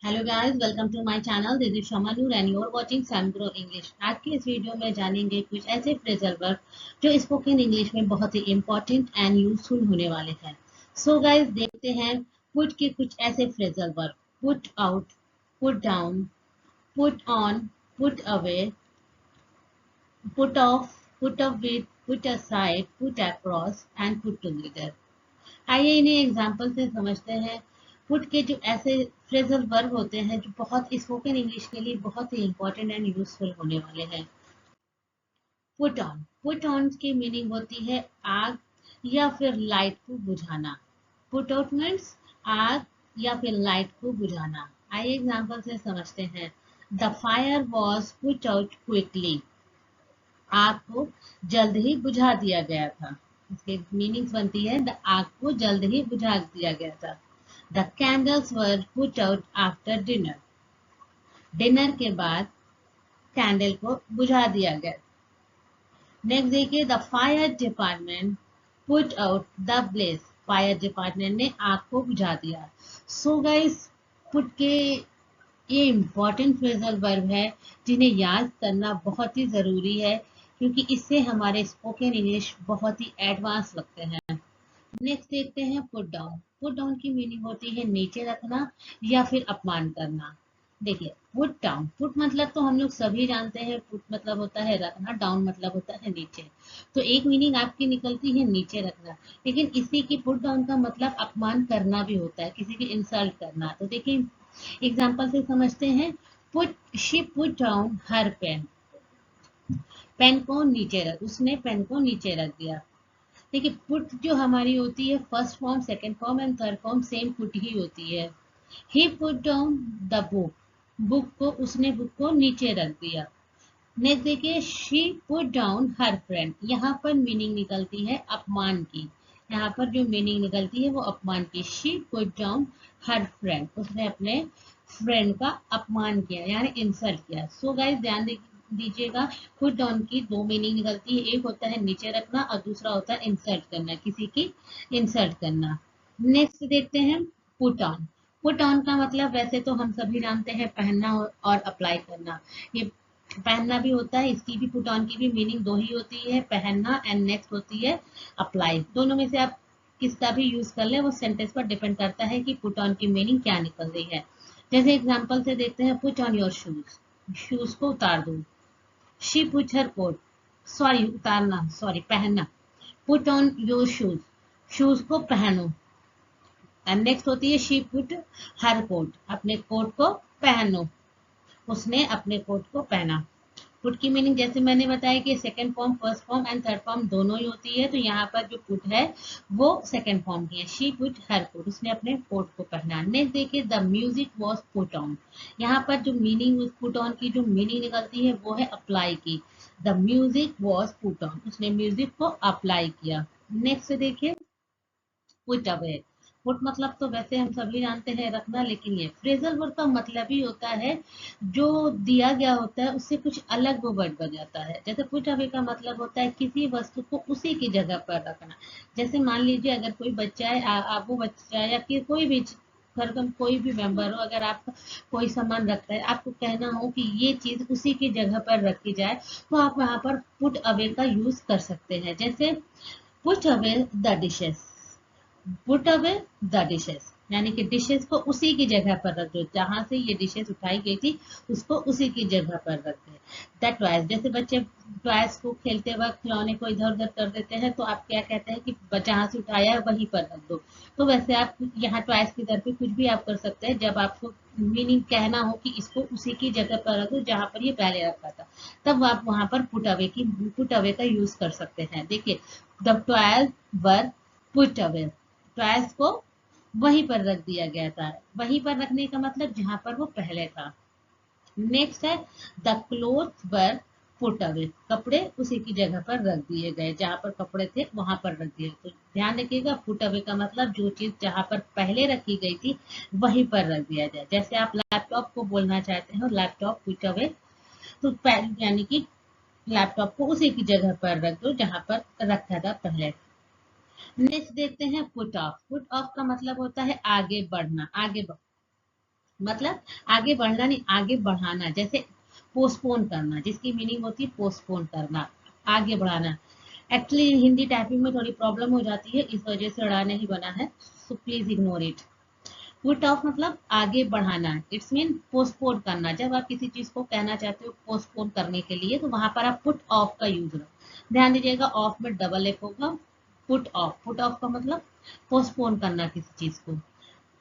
Hello guys, welcome to my channel. This is Shama Noor and you are watching Samgro English. आज की इस video में जानेंगे कुछ ऐसे फ्रेजल वर्ब जो स्पोकन इंग्लिश में बहुत ही इंपॉर्टेंट एंड यूजफुल होने वाले हैं। सो गाइस, देखते हैं पुट के कुछ ऐसे phrasal verb. Put out, put down, put on, put away, put off, put up with, put aside, put across and put together. आइए इन्हें एग्जाम्पल से समझते हैं। पुट के जो ऐसे फ्रेजल वर्ब होते हैं जो बहुत स्पोकन इंग्लिश के लिए बहुत ही इंपॉर्टेंट एंड यूजफुल होने वाले हैं। पुट ऑन की मीनिंग होती है आग या फिर लाइट को बुझाना। पुट आउट मीन्स आग या फिर लाइट को बुझाना। आइए एग्जाम्पल से समझते हैं। The fire was put out quickly. आग को जल्द ही बुझा दिया गया था। इसके मीनिंग्स बनती है द आग को जल्द ही बुझा दिया गया था। The candles were put out after dinner. Dinner के बाद कैंडल को बुझा दिया गया। नेक्स्ट देखिए, the fire department put out the blaze. Fire department ने आग को बुझा दिया। सो गाइस, पुट के ये इम्पॉर्टेंट फ्रेजल वर्ब है जिन्हें याद करना बहुत ही ज़रूरी है, क्योंकि इससे हमारे स्पोकन इंग्लिश बहुत ही एडवांस लगते हैं। नेक्स्ट देखते हैं पुट डाउन। पुट डाउन की मीनिंग होती है नीचे रखना या फिर अपमान करना। देखिए, पुट डाउन, पुट मतलब तो हम लोग सभी जानते हैं। पुट मतलब होता है रखना, डाउन मतलब होता है नीचे। तो एक मीनिंग आपकी निकलती है नीचे रखना, लेकिन इसी की पुट डाउन का मतलब अपमान करना भी होता है, किसी की इंसल्ट करना। तो देखिए एग्जाम्पल से समझते हैं। Put she put down her pen. Pen को नीचे रख, उसने पेन को नीचे रख दिया। देखिए, पुट जो हमारी होती है first form, second form and third form same put ही होती है। He put down the book. Book को, उसने बुक को नीचे रख दिया। नेक्स्ट देखिए, she put down her friend. यहाँ पर मीनिंग निकलती है अपमान की। यहाँ पर जो मीनिंग निकलती है वो अपमान की। She put down her friend, उसने अपने फ्रेंड का अपमान किया यानी इंसल्ट किया। सो गाइस, ध्यान दीजिएगा, पुट डाउन की दो मीनिंग निकलती है। एक होता है नीचे रखना और दूसरा होता है इंसल्ट करना, किसी की इंसल्ट करना। नेक्स्ट देखते हैं पुट ऑन। पुट ऑन का मतलब वैसे तो हम सभी जानते हैं पहनना और अप्लाई करना। ये पहनना भी होता है, इसकी भी पुट ऑन की भी मीनिंग दो ही होती है, पहनना एंड नेक्स्ट होती है अप्लाई। दोनों में से आप किसका भी यूज कर ले, वो सेंटेंस पर डिपेंड करता है कि पुट ऑन की मीनिंग क्या निकल रही है। जैसे एग्जांपल से देखते हैं, put on your shoes. Shoes को उतार दो। She put her coat. Sorry, उतारना, सॉरी, पहनना। Put on your shoes, shoes को पहनो। एंड नेक्स्ट होती है शी पुट हर कोट, अपने कोट को पहनो। उसने अपने कोट को पहना। पुट की मीनिंग जैसे मैंने बताया कि second form, first form and third form दोनों ही होती है। तो यहाँ पर जो पुट है वो सेकंड फॉर्म की है। शी पुट हर कोट, उसने अपने कोट को पहना। नेक्स्ट देखिए, the music was put on. यहाँ पर जो मीनिंग पुट ऑन की जो मीनिंग निकलती है वो है अप्लाई की। The music was put on, उसने म्यूजिक को अप्लाई किया। नेक्स्ट देखिए, पुट अवे। पुट मतलब तो वैसे हम सभी जानते हैं रखना, लेकिन ये फ्रेजल वर्ड का मतलब ही होता है जो दिया गया होता है उससे कुछ अलग वो वर्ड बन जाता है। जैसे पुट अवे का मतलब होता है किसी वस्तु को उसी की जगह पर रखना। जैसे मान लीजिए अगर कोई बच्चा है, आप वो बच्चा या कि कोई भी घर का कोई भी मेंबर हो, अगर आप कोई सामान रखता है, आपको कहना हो कि ये चीज उसी की जगह पर रखी जाए, तो आप वहां पर पुट अवे का यूज कर सकते हैं। जैसे put away the dishes. Put away the dishes यानी कि डिशेस को उसी की जगह पर रख दो, जहां से ये डिशेस उठाई गई थी उसको उसी की जगह पर रख दे। दैट टॉयज, जैसे बच्चे टॉयज को खेलते वक्त खिलौने को इधर उधर कर देते हैं, तो आप क्या कहते हैं कि जहां से उठाया है वहीं पर रख दो। तो वैसे आप यहाँ टॉयज की तरफ कुछ भी आप कर सकते हैं जब आपको मीनिंग कहना हो कि इसको उसी की जगह पर रखो जहां पर ये पहले रखा था, तब आप वहां पर पुट अवे का यूज कर सकते हैं। देखिए, the toys were put away, toys को वहीं पर रख दिया गया था। वहीं पर रखने का मतलब जहां पर वो पहले था। नेक्स्ट है the cloth were put away, कपड़े उसी की जगह पर रख दिए गए, जहां पर कपड़े थे वहां पर रख दिए। तो ध्यान रखिएगा, पुट अवे का मतलब जो चीज जहां पर पहले रखी गई थी वहीं पर रख दिया जाए। जैसे आप लैपटॉप को बोलना चाहते हो लैपटॉप पुट अवे, तो यानी कि लैपटॉप को उसी की जगह पर रख दो जहां पर रखा था पहले। नेक्स्ट देखते हैं पुट ऑफ। पुट ऑफ का मतलब होता है आगे बढ़ना, आगे बढ़, मतलब आगे बढ़ना नहीं, आगे बढ़ाना, जैसे पोस्टपोन करना, जिसकी मीनिंग होती है पोस्टपोन करना, आगे बढ़ाना। एक्चुअली हिंदी टाइपिंग में थोड़ी प्रॉब्लम हो जाती है, इस वजह से अड़ा नहीं बना है, so please ignore it. Put off मतलब आगे बढ़ाना, इट्स मीन पोस्टपोन करना। जब आप किसी चीज को कहना चाहते हो पोस्टपोन करने के लिए, तो वहां पर आप पुट ऑफ का यूज करो। ध्यान दीजिएगा, ऑफ में डबल एफ होगा। पुट ऑफ, पुट ऑफ का मतलब पोस्टपोन करना किसी चीज को।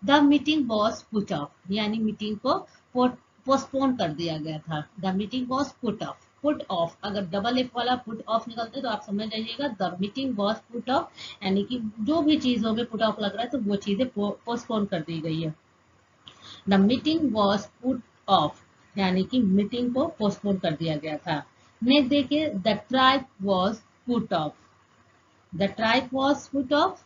The meeting was put off, यानी मीटिंग को पोस्टपोन कर दिया गया था। The meeting was put off. Put off, अगर डबल एफ वाला पुट ऑफ निकलता है तो आप समझ जाइएगा the meeting was put off, यानी कि जो भी चीजों में पुट ऑफ लग रहा है तो वो चीजें पोस्टपोन कर दी गई है। The meeting was put off, यानी कि मीटिंग को पोस्टपोन कर दिया गया था। नेक्स्ट देखिए, the tribe was put off. The tribe was put off,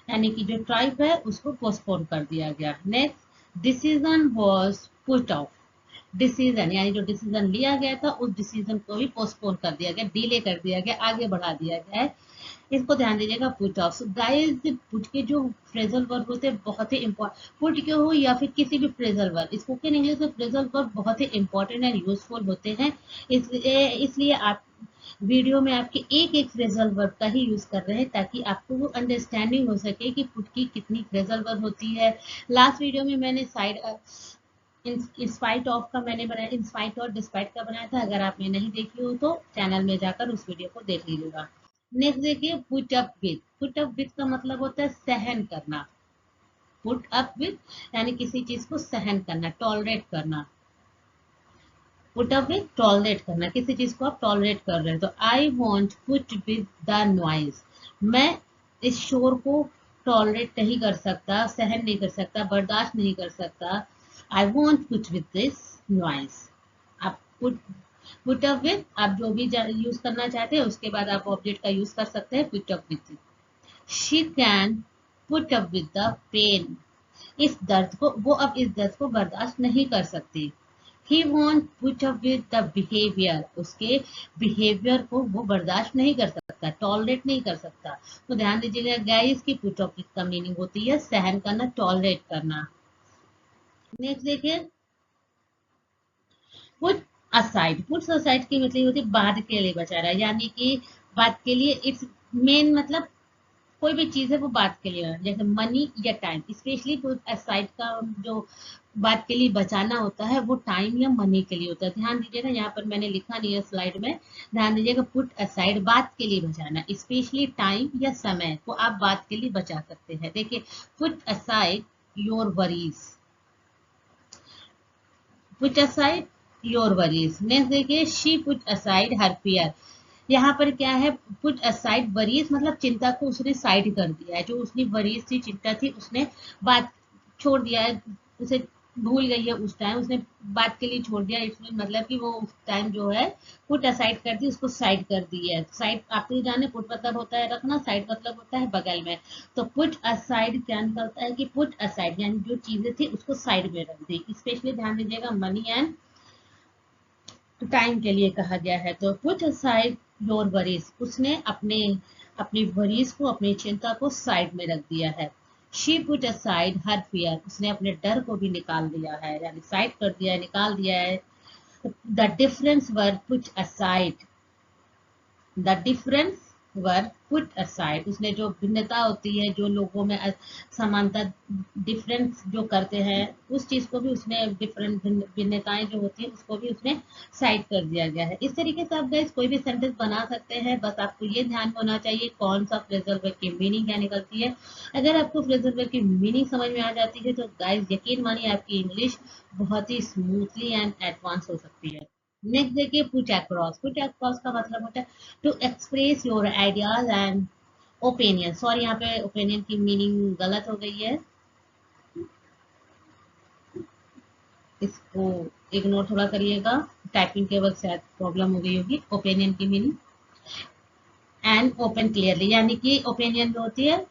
यानी कि जो ट्राइब है उसको पोस्टपोन कर दिया गया। Next, decision was put off. Decision यानी जो डिसीजन लिया गया था उस डिसीजन को भी पोस्टपोन कर दिया गया, डिले कर दिया गया, आगे बढ़ा दिया गया है। इसको ध्यान दीजिएगा, पुट ऑफ। गाइस, पुट के जो फ्रेजल वर्ब होते हैं बहुत ही इंपॉर्टेंट, पुट के हो या फिर किसी भी फ्रेजल वर्ब, स्पोकन इंग्लिश में फ्रेजल वर्ब बहुत ही इंपॉर्टेंट एंड यूजफुल होते हैं। इसलिए आप वीडियो में आपके एक एक फ्रेजल वर्ब का ही यूज कर रहे हैं, ताकि आपको वो अंडरस्टैंडिंग हो सके कि पुट की कितनी फ्रेजल वर्ब होती है। लास्ट वीडियो में मैंने साइड इंस्पाइट ऑफ का मैंने बनाया, इंस्पाइट और डिस्पाइट का बनाया था। अगर आपने नहीं देखी हो तो चैनल में जाकर उस वीडियो को देख लीजिएगा। नेक्स्ट देखिए, put up with. Put up with का मतलब होता है सहन करना। पुट अप विथ यानी किसी चीज को सहन करना, टॉलरेट करना। पुट अप विथ, टॉलरेट करना, किसी चीज को आप टॉलरेट कर रहे हैं। तो I want put with the noise, मैं इस शोर को टॉलरेट नहीं कर सकता, सहन नहीं कर सकता, बर्दाश्त नहीं कर सकता। I want put with this noise. आप पुट अप विथ, आप जो भी यूज करना चाहते हैं उसके बाद आप ऑब्जेक्ट का यूज कर सकते हैं, put up with. She can put up with the pen, इस दर्द को, वो अब इस दर्द को बर्दाश्त नहीं कर सकती। He won't put up with the behaviour, उसके बिहेवियर को वो बर्दाश्त नहीं कर सकता, टॉलरेट नहीं कर सकता। तो ध्यान दीजिएगा गाइस की पुट अप विद का मीनिंग होती है सहन करना, टॉलरेट करना। नेक्स्ट देखिए, पुट असाइड। पुट असाइड की मतलब होती है बाद के लिए बचा रहा है, यानी कि बाद के लिए। इट्स मेन मतलब कोई भी चीज है वो बात के लिए, जैसे मनी या टाइम। स्पेशली पुट असाइड का जो बात के लिए बचाना होता है वो टाइम या मनी के लिए होता है। ध्यान दीजिएगा, यहाँ पर मैंने लिखा नहीं है स्लाइड में, ध्यान दीजिएगा। पुट असाइड बात के लिए बचाना, स्पेशली टाइम या समय को आप बात के लिए बचा सकते हैं। देखिए, put aside your worries, put aside your worries. Next देखिए, she put aside her fear. यहाँ पर क्या है, पुट असाइड वरीज मतलब चिंता को उसने साइड कर दिया है, जो उसकी वरीज थी, चिंता थी, उसने बात छोड़ दिया है, उसे भूल गई है उस टाइम, उसने बात के लिए छोड़ दिया। इसमें मतलब कि वो उस टाइम जो है पुट असाइड कर दी, उसको साइड कर दी है। साइड आप तो जाने, पुट मतलब होता है रखना, साइड मतलब होता है बगल में। तो पुट असाइड क्या निकलता है कि पुट असाइड यानी जो चीजें थी उसको साइड में रख दी। स्पेशली ध्यान दीजिएगा, मनी एंड टाइम के लिए कहा गया है। तो पुट असाइड योर वरीज, उसने अपने अपनी वरीज को, अपनी चिंता को साइड में रख दिया है। She put aside her fear, उसने अपने डर को भी निकाल दिया है, यानी साइड कर दिया है, निकाल दिया है। The difference were put aside, the difference were put aside, उसने जो भिन्नता होती है, जो लोगों में समानता, डिफरेंस जो करते हैं, उस चीज को भी उसने, डिफरेंट भिन्नताएं जो होती है उसको भी उसने साइड कर दिया गया है। इस तरीके से आप गाइस कोई भी सेंटेंस बना सकते हैं, बस आपको ये ध्यान में होना चाहिए कौन सा फ्रेजल वर्ब की मीनिंग क्या निकलती है। अगर आपको फ्रेजल वर्ब की मीनिंग समझ में आ जाती है तो गाइस यकीन मानिए आपकी इंग्लिश बहुत ही स्मूथली एंड एडवांस हो सकती है। नेक्स्ट देखिए, पुट अक्रॉस। पुट अक्रॉस का मतलब होता है to express your ideas and opinion. Sorry, यहाँ पे ओपिनियन की मीनिंग गलत हो गई है, इसको इग्नोर थोड़ा करिएगा, टाइपिंग के वक्त शायद प्रॉब्लम हो गई होगी। ओपिनियन की मीनिंग एंड ओपन क्लियरली, यानी कि ओपिनियन जो होती है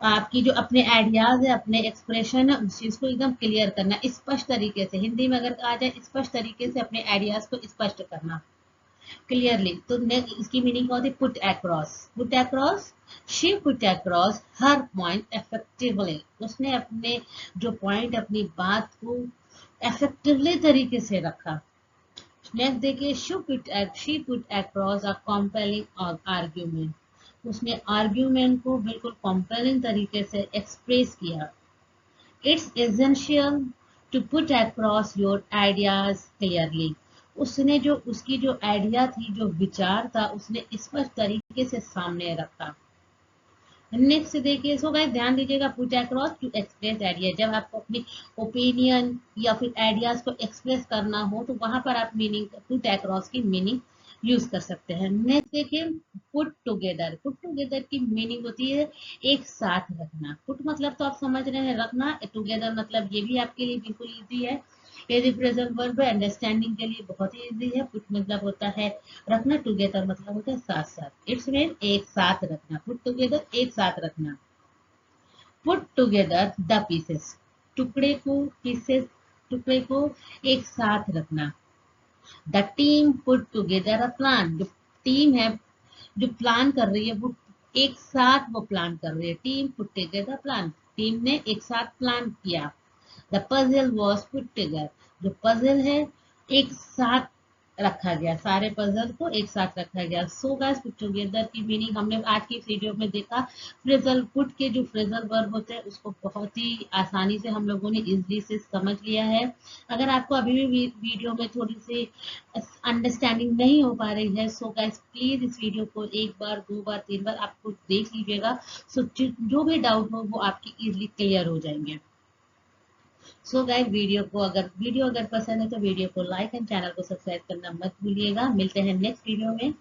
आपकी, जो अपने आइडियाज है, अपने एक्सप्रेशन है, उस चीज को एकदम क्लियर करना, स्पष्ट तरीके से। हिंदी में अगर कहा जाए, स्पष्ट तरीके से अपने आइडियाज को स्पष्ट करना, क्लियरली। तो इसकी मीनिंग क्या होती है, put across. Put across, she put across her point effectively, उसने अपने जो पॉइंट, अपनी बात को इफेक्टिवली तरीके से रखा। नेक्स्ट देखिए, she put across a compelling argument. उसने आर्ग्यूमेंट को बिल्कुल कॉम्पेलिंग तरीके से एक्सप्रेस किया। It's essential to put across your ideas clearly. उसने जो उसकी जो आइडिया थी, जो विचार था, उसने स्पष्ट तरीके से सामने रखा। नेक्स्ट देखिए, सो गाइस ध्यान दीजिएगा, put across to express idea. जब आपको अपनी ओपिनियन या फिर आइडियाज को एक्सप्रेस करना हो तो वहां पर आप मीनिंग पुट अक्रॉस की मीनिंग यूज कर सकते हैं। नेक्स्ट देखिए, पुट टुगेदर की मीनिंग होती है एक साथ रखना। पुट मतलब तो आप समझ रहे हैं रखना, टुगेदर मतलब ये भी आपके लिए बिल्कुल इजी है। ये रिप्रेजेंट वर्ब है, अंडरस्टैंडिंग के लिए बहुत ही इजी है। पुट मतलब होता है रखना, टुगेदर मतलब होता है साथ साथ। इट्स मीन एक साथ रखना, पुट टुगेदर एक साथ रखना। पुट टुगेदर द पीसेस, टुकड़े को पीसेस, टुकड़े को एक साथ रखना। The team put together a plan, जो टीम है जो प्लान कर रही है वो एक साथ वो प्लान कर रही है। Team put together plan, team ने एक साथ प्लान किया। The puzzle was put together, जो पजल है एक साथ रखा गया, सारे पजल को एक साथ रखा गया। सो गाइस पुट टुगेदर की मीनिंग हमने आज की वीडियो में देखा। फ्रेजल पुट के जो फ्रेजल वर्ब होते हैं उसको बहुत ही आसानी से हम लोगों ने इजली से समझ लिया है। अगर आपको अभी भी वीडियो में थोड़ी सी अंडरस्टैंडिंग नहीं हो पा रही है, सो गाइस प्लीज इस वीडियो को एक बार, दो बार, तीन बार आपको देख लीजिएगा। सो जो भी डाउट हो वो आपकी इजली क्लियर हो जाएंगे। सो गाइस वीडियो अगर पसंद है तो वीडियो को लाइक एंड चैनल को सब्सक्राइब करना मत भूलिएगा। मिलते हैं नेक्स्ट वीडियो में।